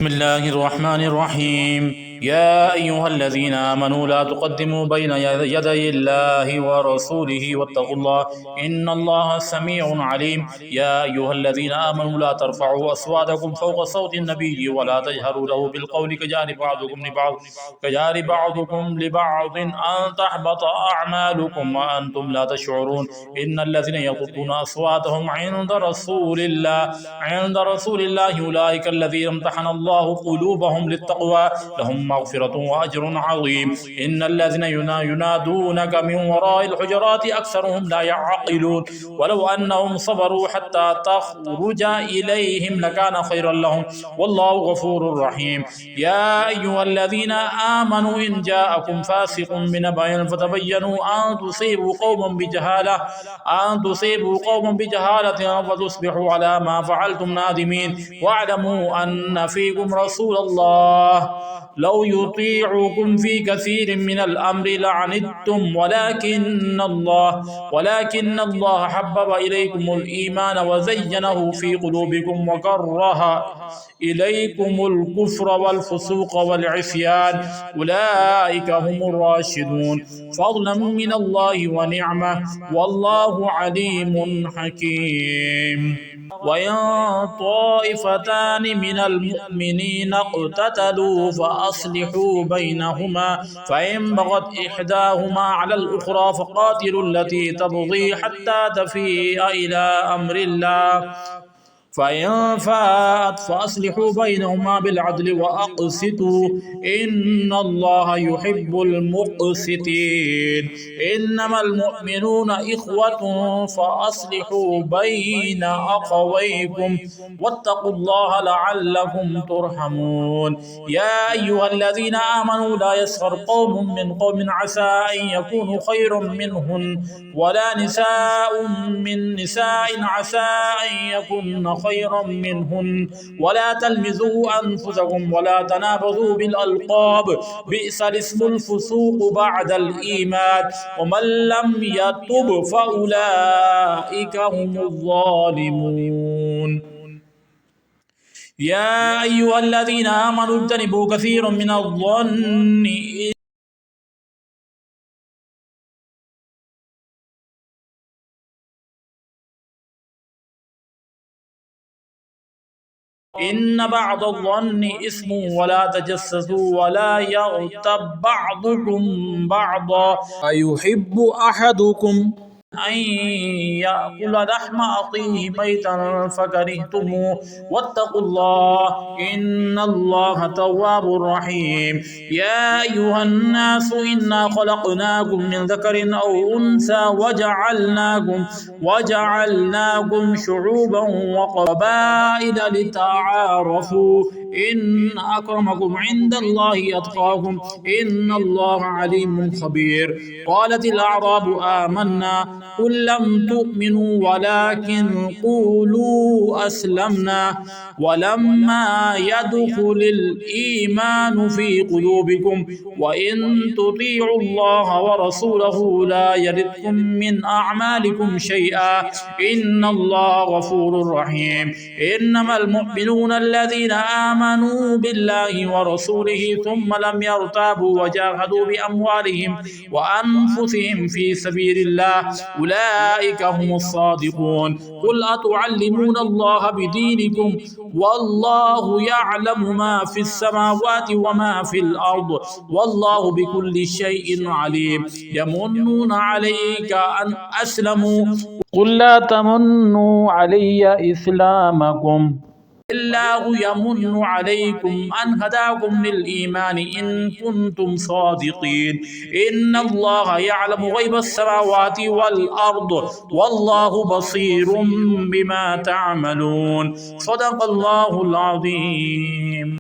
بسم الله الرحمن الرحيم. يا أيها الذين آمنوا لا تقدموا بين يدي الله ورسوله واتقوا الله إن الله سميع عليم. يا أيها الذين آمنوا لا ترفعوا أصواتكم فوق صوت النبي ولا تجهروا له بالقول كجار بعضكم لبعض أن تحبط أعمالكم وأنتم لا تشعرون. إن الذين يغضون أصواتهم عند رسول الله أولئك الذين امتحن الله قلوبهم للتقوى لهم مغفرة وأجر عظيم. إن الذين ينادونك من وراء الحجرات أكثرهم لا يعقلون ولو أنهم صبروا حتى تخرج إليهم لكان خيرا لهم والله غفور رحيم. يا أيها الذين آمنوا إن جاءكم فاسق بنبأ فتبينوا أن تصيبوا قوما بجهالة فتصبحوا على ما فعلتم نادمين. واعلموا أن فيكم رسول الله لو يطيعكم في كثير من الأمر لعنتم ولكن الله حبب إليكم الإيمان وزينه في قلوبكم وكره إليكم الكفر والفسوق والعصيان أولئك هم الراشدون فضلا من الله ونعمة والله عليم حكيم. وإن طائفتان من المؤمنين اقتتلوا فأصلحوا بينهما فإن بغت إحداهما على الأخرى فقاتلوا التي تبغي حتى تفيء إلى أمر الله فإن فاءت فأصلحوا بينهما بالعدل وأقسطوا إن الله يحب المقسطين. إنما المؤمنون إخوة فأصلحوا بين أخويكم واتقوا الله لعلكم ترحمون. يا أيها الذين آمنوا لا يسخر قوم من قوم عسى أن يكونوا خيرا منهم ولا نساء من نساء عسى أن يكون خيرا منهن ولا تلمزوا أنفسكم ولا تنابذوا بالألقاب بئس الاسم الفسوق بعد الإيمان ومن لم يتب فأولئك هم الظالمون. يا أيها الذين آمنوا اجتنبوا كثيرا من الظن إن بعض الظن إثم ولا تجسسوا ولا يغتب بعضكم بعضا أيحب أحدكم أن يأكل لحم أخيه ميتا فكرهتموه واتقوا الله إن الله تواب رحيم. يا أيها الناس إنا خلقناكم من ذكر أو أنثى وجعلناكم شعوبا وقبائل لتعارفوا إن أكرمكم عند الله أتقاكم إن الله عليم خبير. قالت الأعراب آمنا قل لم تؤمنوا ولكن قولوا أسلمنا ولما يدخل الإيمان في قلوبكم وإن تطيعوا الله ورسوله لا يلدكم من أعمالكم شيئا إن الله غفور رحيم. إنما المؤمنون الذين آمنوا بالله ورسوله ثم لم يرتابوا وجاهدوا بأموالهم وأنفسهم في سبيل الله أولئك هم الصادقون. قل أتعلمون الله بدينكم والله يعلم ما في السماوات وما في الأرض والله بكل شيء عليم. يمنون عليك أن أسلموا قل لا تمنوا علي إسلامكم الله يمن عليكم أن هداكم للإيمان إن كنتم صادقين. إن الله يعلم غيب السماوات والأرض والله بصير بما تعملون. صدق الله العظيم.